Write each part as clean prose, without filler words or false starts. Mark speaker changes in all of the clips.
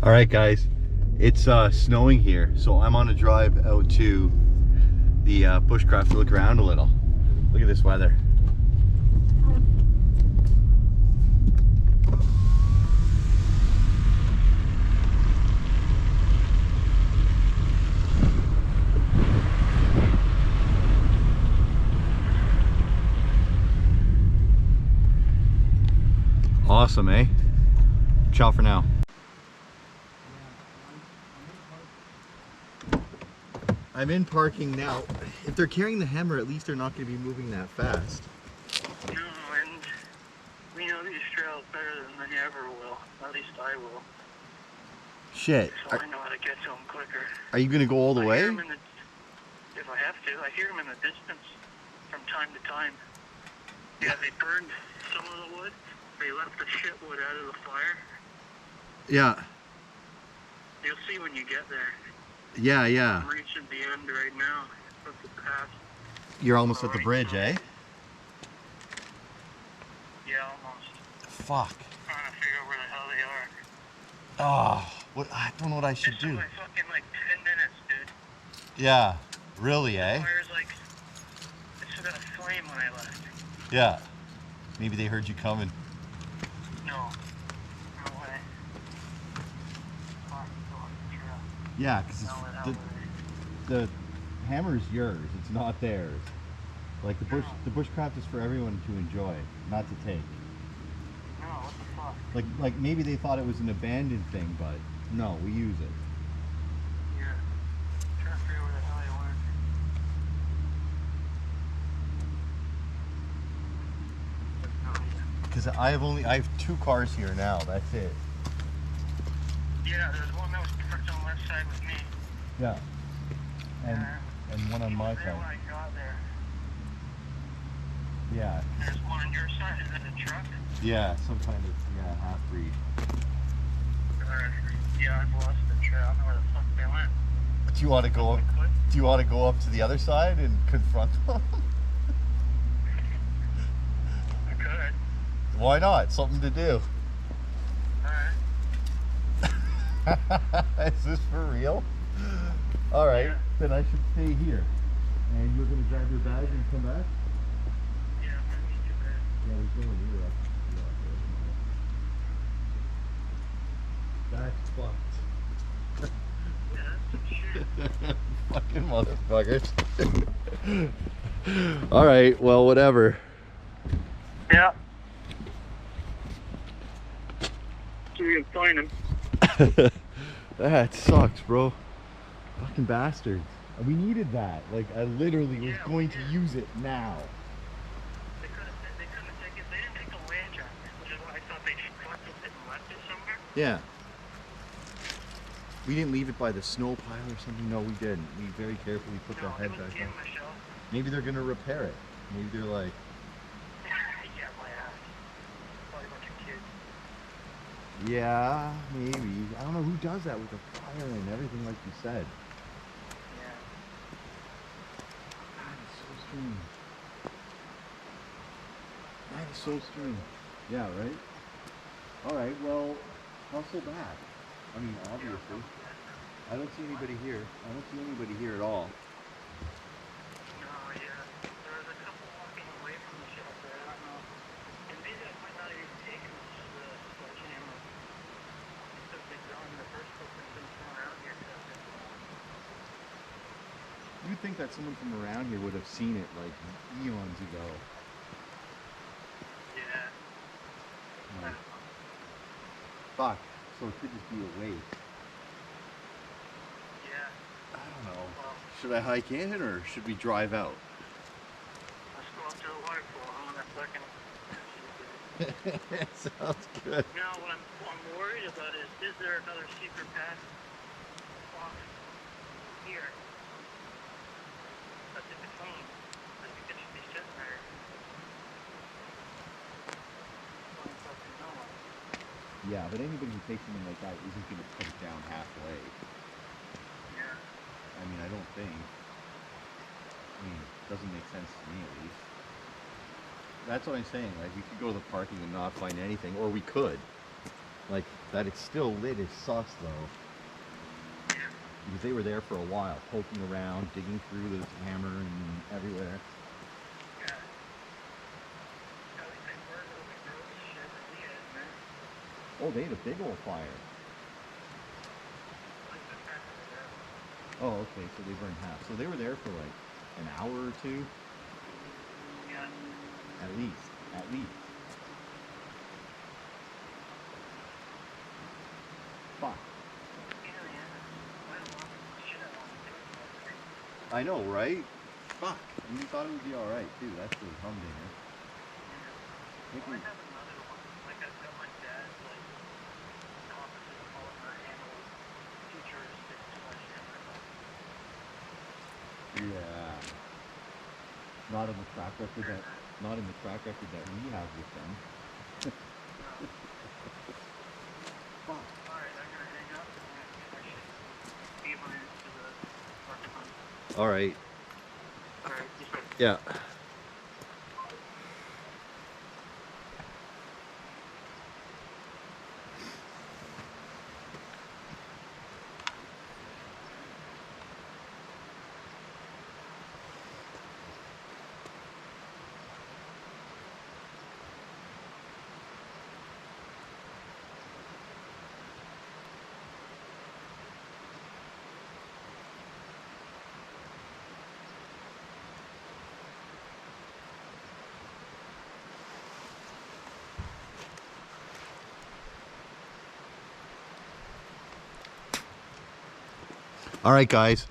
Speaker 1: All right, guys, it's snowing here, so I'm on a drive out to the bushcraft to look around a little. Look at this weather. Awesome, eh? Ciao for now. I'm in parking now. If they're carrying the hammer, at least they're not going to be moving that fast.
Speaker 2: No, and we know these trails better than they ever will. At least I will.
Speaker 1: Shit.
Speaker 2: So I know how to get to them quicker.
Speaker 1: Are you going to go all the way?
Speaker 2: If I have to, I hear them in the distance from time to time. Yeah, they burned some of the wood. They left the shit wood out of the fire.
Speaker 1: Yeah.
Speaker 2: You'll see when you get there.
Speaker 1: Yeah, yeah.
Speaker 2: I'm reaching the end right now of the path.
Speaker 1: You're almost at the bridge, eh?
Speaker 2: Yeah, almost.
Speaker 1: Fuck.
Speaker 2: Trying to figure out where the hell they are.
Speaker 1: Oh, what? I don't know what I should
Speaker 2: This
Speaker 1: do.
Speaker 2: took like fucking 10 minutes, dude.
Speaker 1: Yeah, really, eh?
Speaker 2: The fire's like, it still got a flame when I left.
Speaker 1: Yeah. Maybe they heard you coming.
Speaker 2: No. No way. Fuck, go on the trail.
Speaker 1: Yeah, because the hammer's yours. It's not theirs. Like the bushcraft is for everyone to enjoy, not to take.
Speaker 2: No, what the fuck?
Speaker 1: Like maybe they thought it was an abandoned thing, but no, we use it.
Speaker 2: Yeah. Trying to figure where the hell they went.
Speaker 1: Because I have 2 cars here now. That's it.
Speaker 2: Yeah, there's one that was parked on the left side with me.
Speaker 1: Yeah. And one on my
Speaker 2: There
Speaker 1: side.
Speaker 2: when I got there.
Speaker 1: Yeah.
Speaker 2: There's one on your side. Is it a truck?
Speaker 1: Yeah, some kind of half-breed.
Speaker 2: Yeah, I've lost the trail. I don't know where the fuck they went.
Speaker 1: Do you want to go up? Do you want to go up to the other side and confront them?
Speaker 2: I could.
Speaker 1: Why not? Something to do.
Speaker 2: Alright.
Speaker 1: Is this for real? Alright,
Speaker 2: Yeah.
Speaker 1: then I should stay here. And you're going to grab your bag and come back?
Speaker 2: Yeah, I'm gonna need your bed.
Speaker 1: Yeah, there's no one here. That's fucked.
Speaker 2: Yeah, that's some shit.
Speaker 1: Fucking motherfuckers. Alright, well, whatever.
Speaker 2: Yeah. So we can find him.
Speaker 1: That sucks, bro. Fucking bastards. We needed that. Like, I literally was going to use it now.
Speaker 2: They couldn't take it. They didn't take the land jacket, which is why I thought they fucked it and left it somewhere.
Speaker 1: Yeah. We didn't leave it by the snow pile or something. No, we didn't. We very carefully put the head back on. Maybe they're gonna repair it. Maybe they're like,
Speaker 2: Yeah, my ass. Probably a bunch of kids.
Speaker 1: yeah, maybe. I don't know who does that with the fire and everything, like you said.
Speaker 2: Yeah.
Speaker 1: God, it's so strange. That is so strange. Yeah, right? Alright, well, hustle back. I mean, obviously. I don't see anybody here. I don't see anybody here at all.
Speaker 2: No, yeah. There was a couple walking away from the shelter. I don't know. And maybe I might not have even taken the sledgehammer. Because they've gone the first person been thrown around here.
Speaker 1: You'd think that someone from around here would have seen it like eons ago.
Speaker 2: Yeah.
Speaker 1: Like, fuck. So it could just be a waste.
Speaker 2: Yeah.
Speaker 1: I don't know.
Speaker 2: Well,
Speaker 1: Should I hike in or should we drive out?
Speaker 2: let's go up to the waterfall. I'm on that second.
Speaker 1: Sounds good.
Speaker 2: Now, what I'm worried about is there another secret path off here? That's in between. I think it should be sitting there. I don't fucking know.
Speaker 1: Yeah, but anybody who takes something like that isn't going to put it down halfway.
Speaker 2: Yeah.
Speaker 1: I mean, I don't think. I mean, it doesn't make sense to me at least. That's what I'm saying. Like, we could go to the parking and not find anything, or we could. Like, That it's still lit is sus though. Because they were there for a while, poking around, digging through this hammer and everywhere. Oh, they had a big old fire. Oh, okay, so they burned half. So they were there for like an hour or two?
Speaker 2: Yeah.
Speaker 1: At least. At least. Fuck. I know, right? Fuck. You thought it would be alright too. That's the humdinger.
Speaker 2: I have another one. Like I've got my dad's like composite polymer handle futuristic sledgehammer.
Speaker 1: Yeah. Not in the track record that we have with them. Fuck.
Speaker 2: Alright, I'm gonna hang up and I'm gonna get my shit behind to the parking lot.
Speaker 1: Alright.
Speaker 2: Alright,
Speaker 1: Yeah. All right, guys.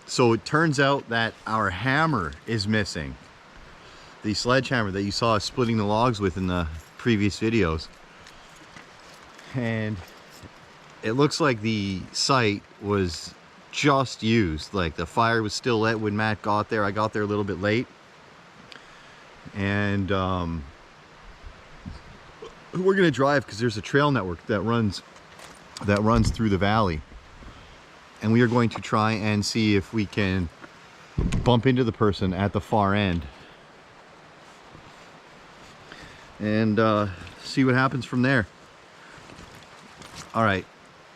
Speaker 1: So it turns out that our hammer is missing. The sledgehammer that you saw us splitting the logs with in the previous videos. And it looks like the site was just used. Like the fire was still lit when Matt got there. I got there a little bit late. And we're gonna drive because there's a trail network that runs through the valley. And we are going to try and see if we can bump into the person at the far end. And see what happens from there. All right,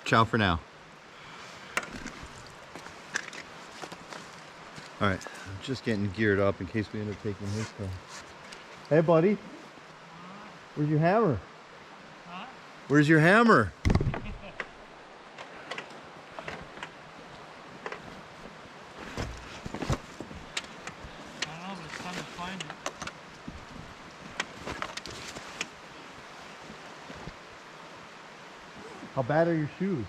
Speaker 1: ciao for now. All right, I'm just getting geared up in case we end up taking his car. Hey, buddy. Where's your hammer?
Speaker 2: Huh?
Speaker 1: Where's your hammer? How bad are your shoes?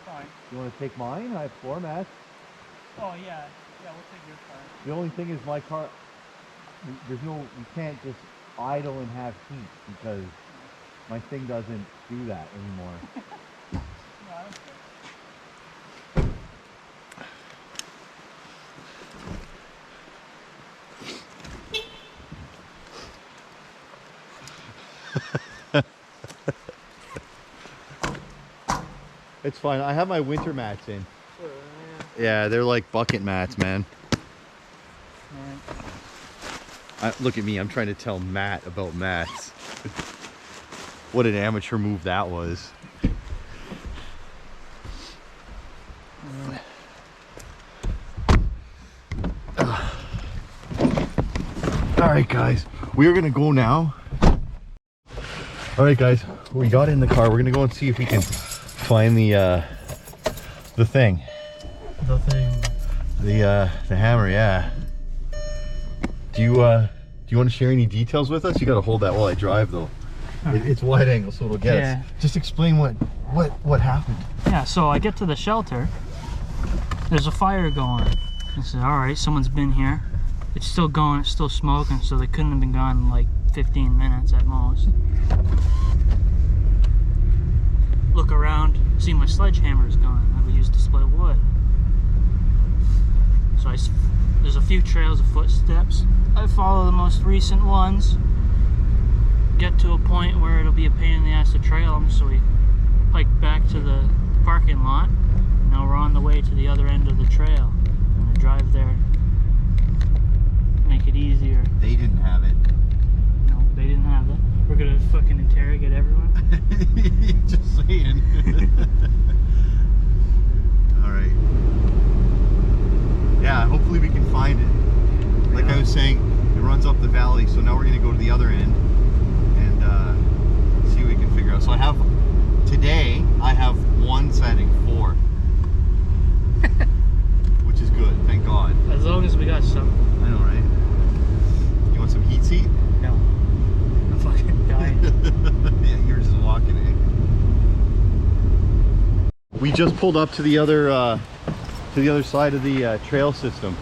Speaker 2: Fine.
Speaker 1: You want to take mine? I have floor mats.
Speaker 2: Oh yeah, we'll take your car.
Speaker 1: The only thing is my car, you can't just idle and have heat because my thing doesn't do that anymore.
Speaker 2: No, I don't care.
Speaker 1: It's fine. I have my winter mats in. Yeah, they're like bucket mats, man. Look at me. I'm trying to tell Matt about mats. What an amateur move that was. All right, guys. We are going to go now. All right, guys. We got in the car. We're going to go and see if we can find the thing.
Speaker 2: The thing.
Speaker 1: The hammer, yeah. Do you want to share any details with us? You got to hold that while I drive, though. It's wide angle, so it'll get us. Just explain what happened.
Speaker 2: Yeah, so I get to the shelter. There's a fire going. I said, all right, someone's been here. It's still going. It's still smoking. So they couldn't have been gone in like 15 minutes at most. Look around, see my sledgehammer is gone that we used to split wood. So there's a few trails of footsteps. I follow the most recent ones. Get to a point where it'll be a pain in the ass to trail them, so we hike back to the parking lot. Now we're on the way to the other end of the trail. I'm gonna drive there, make it easier.
Speaker 1: They didn't have it.
Speaker 2: No, they didn't have it. We're gonna fucking interrogate everyone.
Speaker 1: Just saying. All right. Yeah, hopefully we can find it. Like I was saying, it runs up the valley, so now we're gonna go to the other end and see what we can figure out. So today I have one setting, 4. Which is good, thank God.
Speaker 3: As long as we got some.
Speaker 1: I know, right? You want some heat seat?
Speaker 3: No. I'm fucking dying.
Speaker 1: Yeah, you're just walking in. We just pulled up to the other side of the trail system,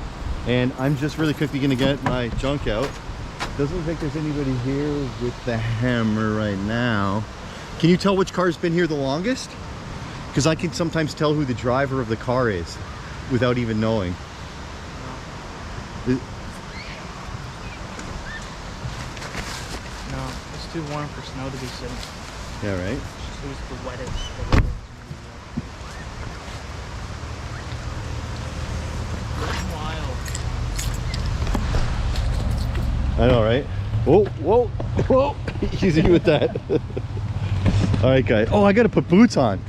Speaker 1: and I'm just really quickly gonna get my junk out. Doesn't look like there's anybody here with the hammer right now. Can you tell which car's been here the longest? Because I can sometimes tell who the driver of the car is without even knowing.
Speaker 3: No, it's too warm for snow to be sitting.
Speaker 1: Yeah, right?
Speaker 3: Who's the wettest? Wild.
Speaker 1: I know, right? Whoa, whoa, whoa! Easy with that. All right, guys. Oh, I gotta put boots on.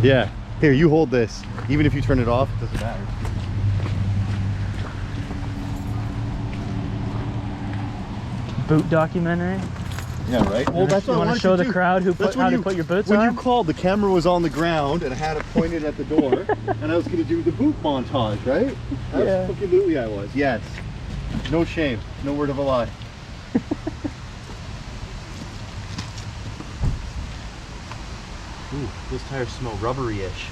Speaker 1: Yeah. Here, you hold this. Even if you turn it off, it doesn't matter.
Speaker 3: Boot documentary.
Speaker 1: Yeah, right. Well, that's what I
Speaker 3: want to show the crowd how to put your boots on.
Speaker 1: When you called, the camera was on the ground and I had it pointed at the door, and I was going to do the boot montage, right?
Speaker 3: Yeah.
Speaker 1: Absolutely, I was. Yes. No shame. No word of a lie. Ooh, those tires smell rubbery-ish.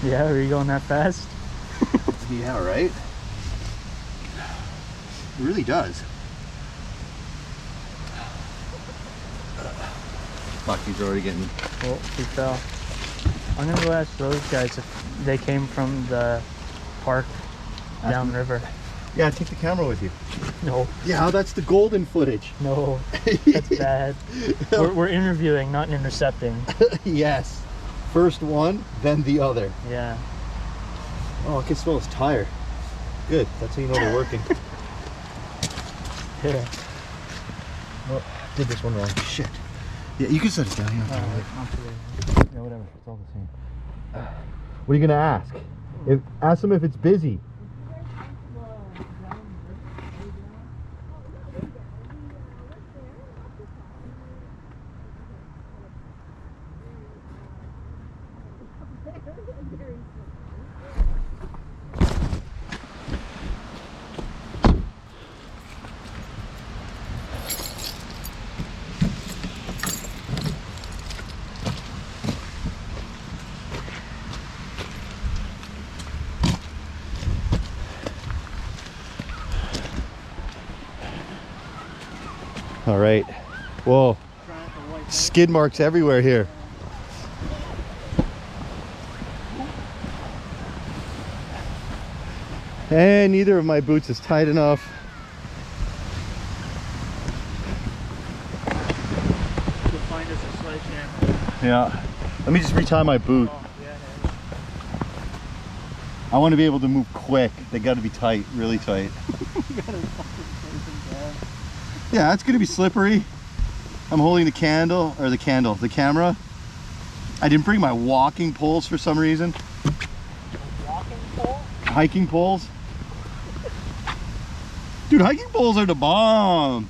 Speaker 3: Yeah, are you going that fast?
Speaker 1: Yeah, right? It really does. Fuck, he's already getting...
Speaker 3: Oh, he fell. I'm gonna go ask those guys if they came from the park downriver.
Speaker 1: Yeah, take the camera with you.
Speaker 3: No.
Speaker 1: Yeah, that's the golden footage.
Speaker 3: No, that's bad. We're interviewing, not intercepting.
Speaker 1: Yes. First one, then the other.
Speaker 3: Yeah.
Speaker 1: Oh, I can smell his tire. Good, that's how you know they're working.
Speaker 3: Yeah.
Speaker 1: Oh, did this one wrong. Shit. Yeah, you can set it down.
Speaker 3: Yeah,
Speaker 1: Whatever. It's all the same. What are you gonna ask? Ask them if it's busy. All right. Whoa. Skid marks everywhere here. And neither of my boots is tight enough.
Speaker 3: You'll find us a sledgehammer.
Speaker 1: Yeah. Let me just retie my boot.
Speaker 3: Oh, yeah.
Speaker 1: I want to be able to move quick. They got to be tight, really tight. Yeah, it's gonna be slippery. I'm holding the camera. I didn't bring my walking poles for some reason.
Speaker 3: Walking pole?
Speaker 1: Hiking poles. Dude, hiking poles are the bomb.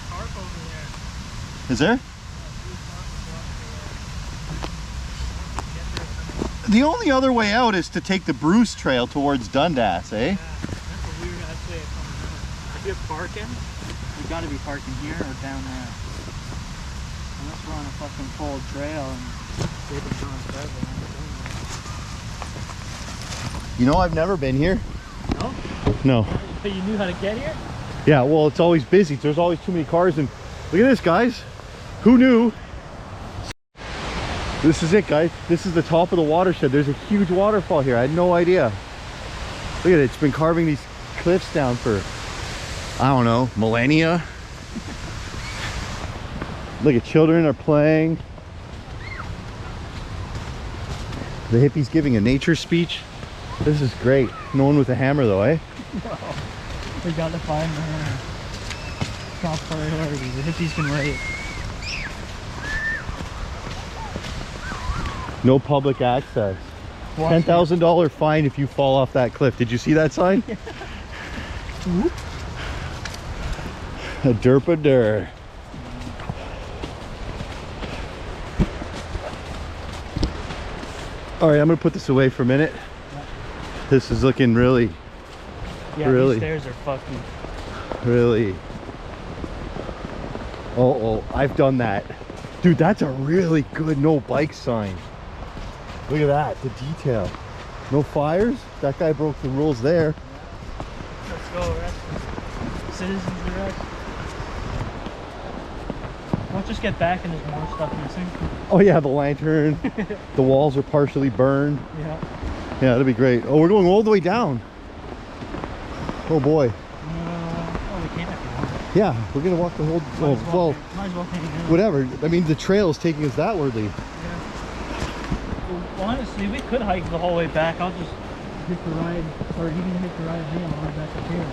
Speaker 3: Tarp over there.
Speaker 1: Is there? The only other way out is to take the Bruce Trail towards Dundas, eh?
Speaker 3: Yeah, that's a weird ass way of coming out. If you're parking, we gotta be parking here or down there. Unless we're on a fucking cold trail and they've been going forever.
Speaker 1: You know, I've never been here.
Speaker 3: No?
Speaker 1: No.
Speaker 3: But you knew how to get here?
Speaker 1: Yeah, well, it's always busy. There's always too many cars. And look at this, guys. Who knew? This is it, guys. This is the top of the watershed. There's a huge waterfall here. I had no idea. Look at it. It's been carving these cliffs down for, I don't know, millennia. Look at children are playing. The hippies giving a nature speech. This is great. No one with a hammer though, eh?
Speaker 3: No. We gotta find the hammer. Top priority. The hippies can wait.
Speaker 1: No public access. $10,000 fine if you fall off that cliff. Did you see that sign?
Speaker 3: Yeah.
Speaker 1: A derpa-der. All right, I'm gonna put this away for a minute. This is looking really,
Speaker 3: Yeah, these stairs are fucking.
Speaker 1: really. Oh, I've done that. Dude, that's a really good no bike sign. Look at that, the detail. No fires? That guy broke the rules there.
Speaker 3: Let's go arrest citizens arrest. Don't just get back and there's more stuff missing.
Speaker 1: Oh yeah, the lantern. The walls are partially burned.
Speaker 3: Yeah.
Speaker 1: Yeah, that'd be great. Oh, we're going all the way down. Oh boy.
Speaker 3: Oh, we can't if you want.
Speaker 1: Yeah, we're gonna walk the whole. Well,
Speaker 3: might as well hang out.
Speaker 1: whatever. I mean, the trail is taking us that wordly.
Speaker 3: Yeah. Well, honestly, we could hike the whole way back. I'll just hit the ride, or you can hit the ride here and I'll ride back up here.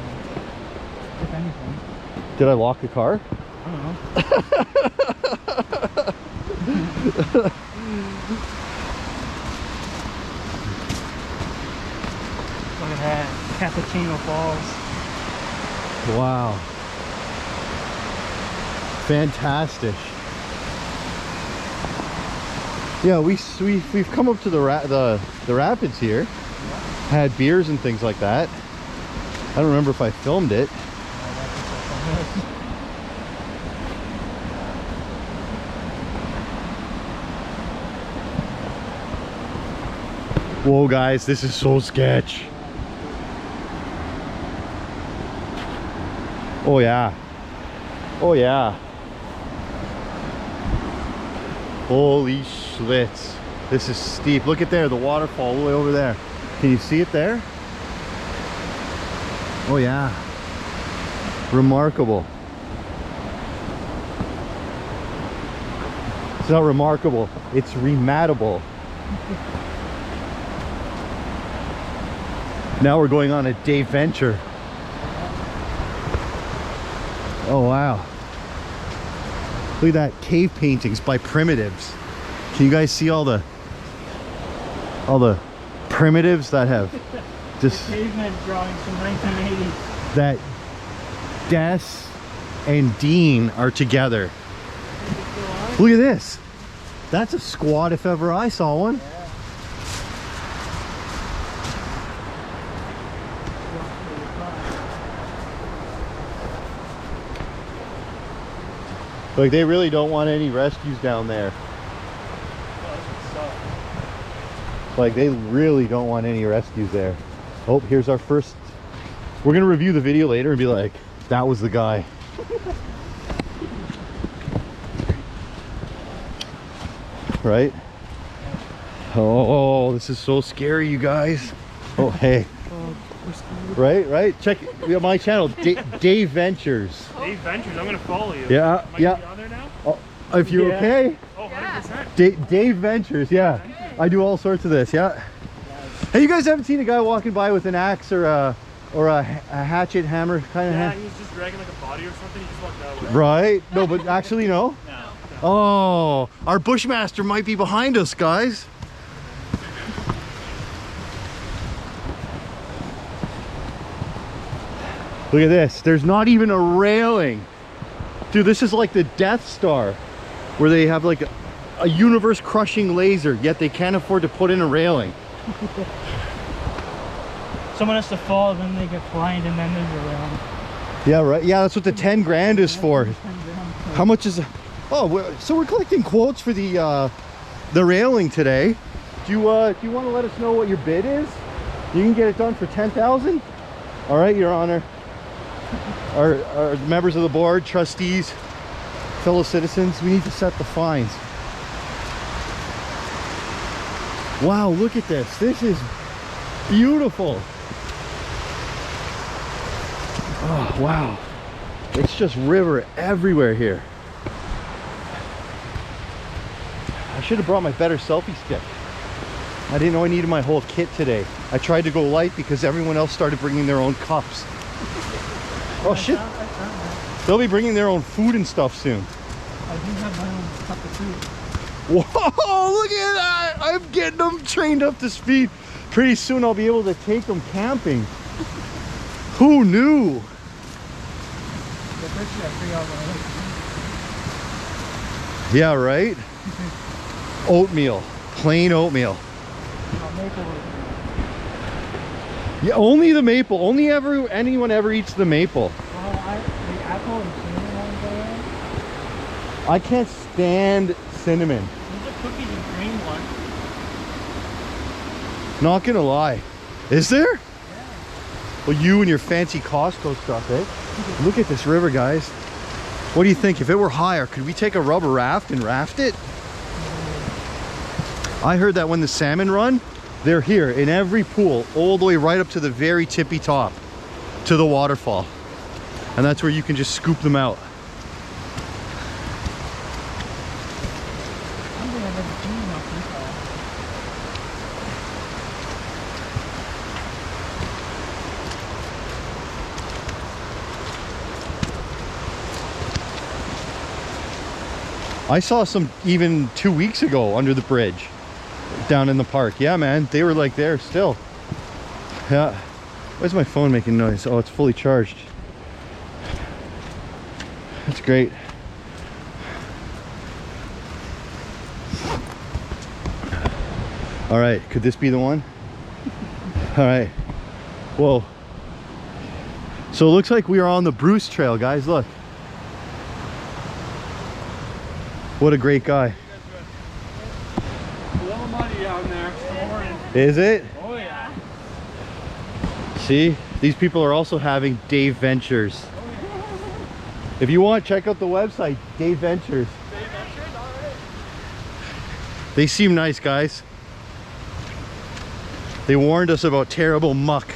Speaker 3: If anything.
Speaker 1: Did I lock the car?
Speaker 3: I don't know. Look at that, Cappuccino Falls.
Speaker 1: Wow. Fantastic. Yeah, we've come up to the rapids here. Had beers and things like that. I don't remember if I filmed it. Whoa guys, this is so sketch. Oh yeah. Oh yeah. Holy schlitz. This is steep. Look at there, the waterfall all the way over there. Can you see it there? Oh yeah. Remarkable. It's not remarkable, it's rematable. Now we're going on a day venture. Oh wow. Look at that, cave paintings by primitives. Can you guys see all the primitives that have just
Speaker 3: Caveman drawings from 1980s.
Speaker 1: that Des and Dean are together. Look at this. That's a squat if ever I saw one. Like they really don't want any rescues down there. Like they really don't want any rescues there. Oh, here's our first. We're gonna review the video later and be like, that was the guy. Right? Oh, this is so scary, you guys. Oh, hey. Right? Check my channel, Dave Ventures.
Speaker 4: Dave Ventures, I'm gonna follow you.
Speaker 1: Yeah,
Speaker 4: Am I gonna be on there now?
Speaker 1: Oh, if you're okay.
Speaker 4: Oh, 100%.
Speaker 1: Dave Ventures, yeah. I do all sorts of this, yeah. Hey, you guys haven't seen a guy walking by with an axe or a hatchet hammer kind of hand?
Speaker 4: He was just dragging like a body or something. He just walked that way.
Speaker 1: Right? No, but actually no.
Speaker 4: No.
Speaker 1: Oh, our Bushmaster might be behind us, guys. Look at this. There's not even a railing. Dude, this is like the Death Star, where they have like a universe-crushing laser, yet they can't afford to put in a railing.
Speaker 3: Someone has to fall, then they get blind, and then there's a railing.
Speaker 1: Yeah, right. Yeah, that's what the 10 grand is for. How much is? Oh, so we're collecting quotes for the railing today. Do you want to let us know what your bid is? You can get it done for 10,000. All right, Your Honor. Our members of the board, trustees, fellow citizens, we need to set the fines. Wow, look at this. This is beautiful. Oh, wow. It's just river everywhere here. I should have brought my better selfie stick. I didn't know I needed my whole kit today. I tried to go light because everyone else started bringing their own cups. Oh shit. They'll be bringing their own food and stuff soon.
Speaker 3: I do have my own cup of food.
Speaker 1: Whoa, look at that! I'm getting them trained up to speed. Pretty soon I'll be able to take them camping. Who knew? Yeah, right? Oatmeal. Plain oatmeal. Yeah, only the maple. Only anyone ever eats the maple.
Speaker 3: Well, the apple and cinnamon ones are.
Speaker 1: I can't stand cinnamon.
Speaker 3: There's a cookies and cream one.
Speaker 1: Not gonna lie. Is there?
Speaker 3: Yeah.
Speaker 1: Well, you and your fancy Costco stuff, eh? Look at this river, guys. What do you think? If it were higher, could we take a rubber raft and raft it? I heard that when the salmon run, they're here in every pool, all the way right up to the very tippy top, to the waterfall. And that's where you can just scoop them out. I saw some even 2 weeks ago under the bridge down in the park. Yeah, man, they were like there still. Yeah. Why is my phone making noise? Oh, it's fully charged. That's great. All right, could this be the one? All right. Whoa. So it looks like we are on the Bruce Trail, guys. Look. What a great guy.
Speaker 4: A little muddy down there.
Speaker 1: Is it?
Speaker 4: Oh yeah.
Speaker 1: See, these people are also having Dave Ventures. If you want, check out the website, Dave Ventures.
Speaker 4: Dave Ventures, alright.
Speaker 1: They seem nice, guys. They warned us about terrible muck.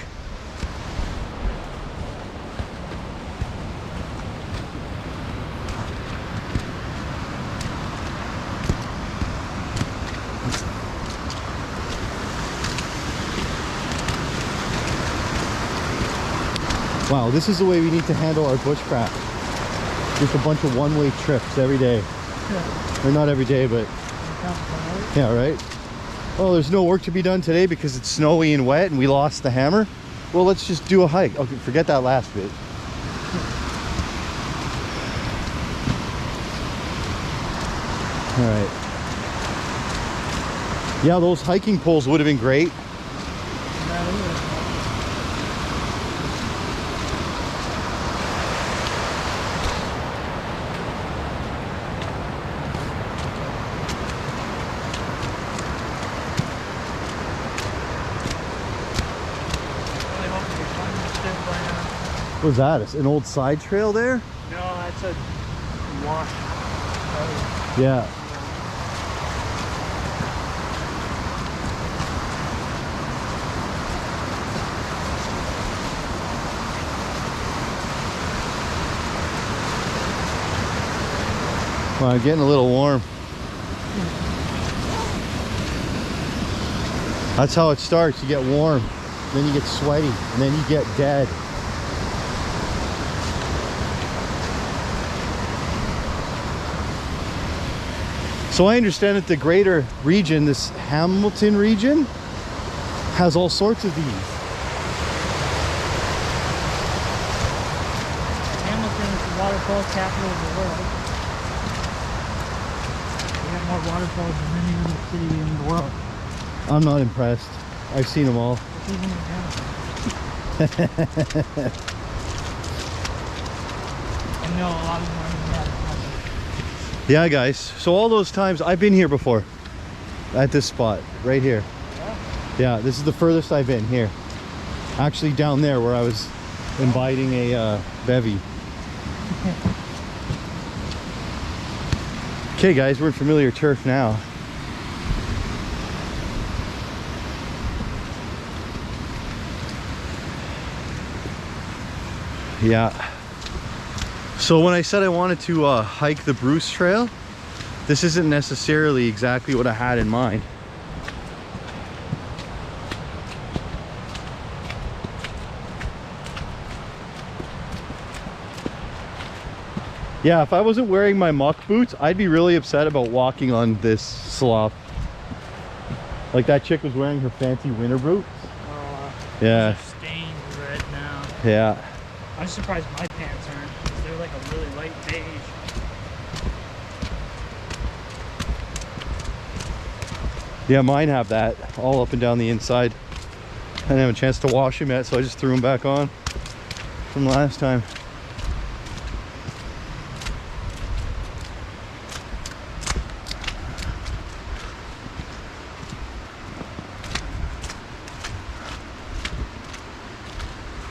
Speaker 1: Wow, this is the way we need to handle our bushcraft. Just a bunch of one-way trips every day.
Speaker 3: Yeah.
Speaker 1: Or not every day, but yeah, right? Oh, there's no work to be done today because it's snowy and wet and we lost the hammer. Well, let's just do a hike. Okay, forget that last bit. All right. Yeah, those hiking poles would have been great. What was that? An old side trail there?
Speaker 3: No, that's a wash.
Speaker 1: Yeah. Well, I'm getting a little warm. That's how it starts. You get warm, then you get sweaty, and then you get dead. So I understand that the greater region, this Hamilton region, has all sorts of these.
Speaker 3: Hamilton is the waterfall capital of the world. We have more waterfalls than any other city in the world.
Speaker 1: I'm not impressed. I've seen them all.
Speaker 3: It's even in Hamilton. I know a lot of them are in that.
Speaker 1: Yeah, guys. So all those times I've been here before, at this spot right here. Yeah, this is the furthest I've been here. Actually, down there where I was inviting a bevy. Okay, guys, we're in familiar turf now. Yeah. So when I said I wanted to hike the Bruce Trail, this isn't necessarily exactly what I had in mind. Yeah, if I wasn't wearing my muck boots, I'd be really upset about walking on this slop. Like that chick was wearing her fancy winter boots. Yeah.
Speaker 3: They're stained red now.
Speaker 1: Yeah.
Speaker 3: I'm surprised my pants aren't, because they're like a really light beige.
Speaker 1: Yeah, mine have that all up and down the inside. I didn't have a chance to wash them yet, so I just threw them back on from last time.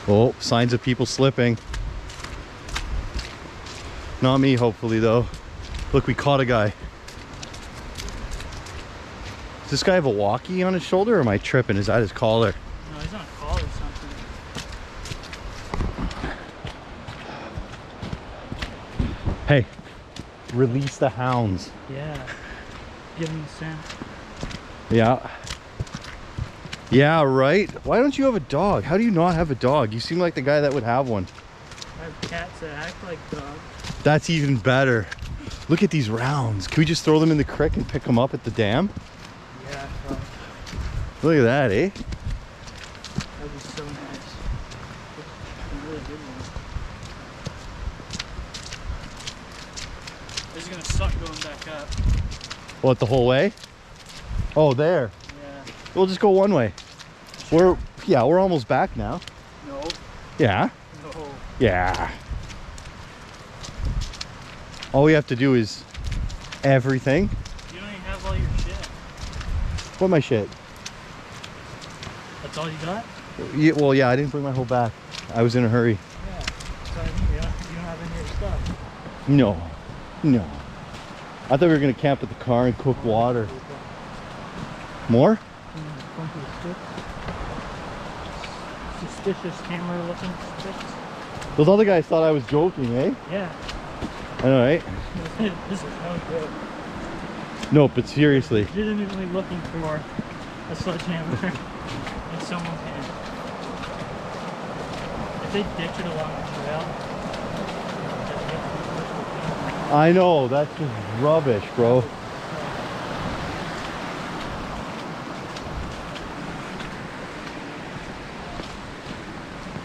Speaker 1: Oh, signs of people slipping. Not me, hopefully, though. Look, we caught a guy. Does this guy have a walkie on his shoulder, or am I tripping? Is that his collar?
Speaker 3: No, he's on a call or something.
Speaker 1: Hey, release the hounds.
Speaker 3: Yeah. Give him the scent.
Speaker 1: Yeah. Yeah, right? Why don't you have a dog? How do you not have a dog? You seem like the guy that would have one.
Speaker 3: I have cats that act like dogs.
Speaker 1: That's even better. Look at these rounds. Can we just throw them in the creek and pick them up at the dam?
Speaker 3: Yeah, probably.
Speaker 1: Look at that, eh?
Speaker 3: That'd be so nice. A really good one. This is gonna suck going back up.
Speaker 1: What, the whole way? Oh, there.
Speaker 3: Yeah.
Speaker 1: We'll just go one way. We're almost back now.
Speaker 3: No.
Speaker 1: Yeah.
Speaker 3: No.
Speaker 1: Yeah. All we have to do is everything.
Speaker 3: You don't even have all your shit.
Speaker 1: What, my shit?
Speaker 3: That's all you got?
Speaker 1: Yeah, well, yeah, I didn't bring my whole back. I was in a hurry.
Speaker 3: Yeah. So I mean, you don't have any of your stuff.
Speaker 1: No. No. I thought we were going to camp at the car and cook water. More?
Speaker 3: Suspicious camera looking sticks.
Speaker 1: Those other guys thought I was joking, eh?
Speaker 3: Yeah.
Speaker 1: I know, right?
Speaker 3: This is no joke.
Speaker 1: No, but seriously.
Speaker 3: Legitimately looking for a sledgehammer in someone's hand. If they ditch it along the trail,
Speaker 1: I know, that's just rubbish, bro.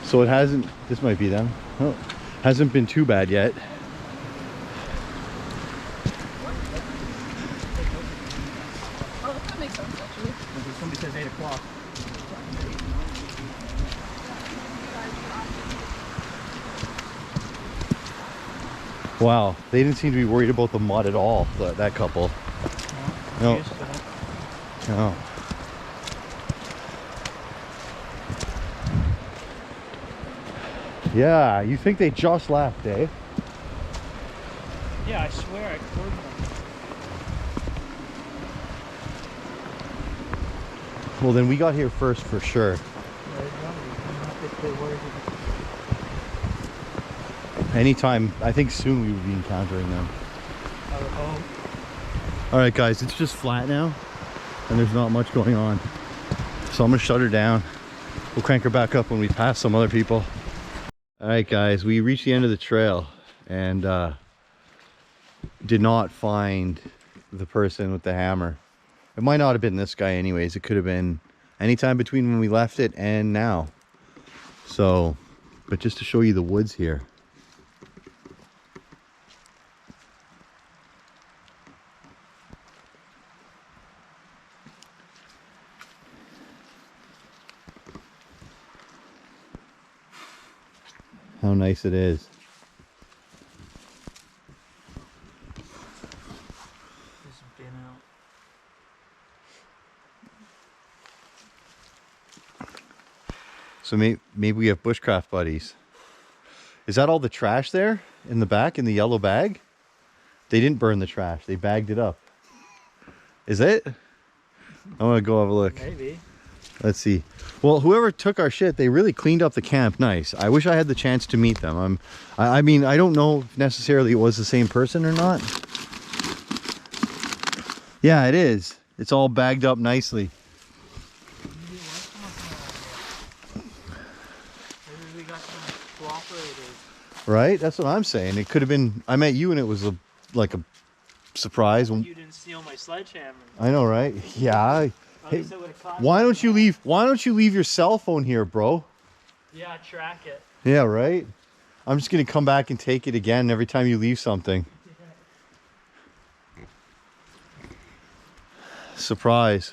Speaker 1: So it hasn't, this might be them. Oh, hasn't been too bad yet.
Speaker 5: Oh, that makes sense actually.
Speaker 3: somebody says 8 o'clock.
Speaker 1: Wow, they didn't seem to be worried about the mud at all, that couple. No.
Speaker 3: Used to it.
Speaker 1: No. Yeah, you think they just left, eh?
Speaker 3: Yeah, I swear I heard them.
Speaker 1: Well, then we got here first for sure. Anytime, I think soon we would be encountering them.
Speaker 3: I would hope.
Speaker 1: All right, guys, it's just flat now, and there's not much going on. So I'm gonna shut her down. We'll crank her back up when we pass some other people. All right, guys, we reached the end of the trail and did not find the person with the hammer. It might not have been this guy anyways. It could have been any time between when we left it and now. So, but just to show you the woods here. How nice it is.
Speaker 3: Just been out.
Speaker 1: So maybe we have bushcraft buddies. Is that all the trash there in the back in the yellow bag? They didn't burn the trash. They bagged it up. Is it? I want to go have a look.
Speaker 3: Maybe.
Speaker 1: Let's see. Well, whoever took our shit, they really cleaned up the camp nice. I wish I had the chance to meet them. I mean, I don't know if necessarily it was the same person or not. Yeah, it is. It's all bagged up nicely.
Speaker 3: Maybe we got some cooperators.
Speaker 1: Right? That's what I'm saying. It could have been, I met you and it was like a surprise.
Speaker 3: You didn't steal my sledgehammer.
Speaker 1: I know, right? Yeah. Hey, why don't you leave your cell phone here, bro?
Speaker 3: Yeah, track it.
Speaker 1: Yeah, right? I'm just going to come back and take it again every time you leave something. Surprise.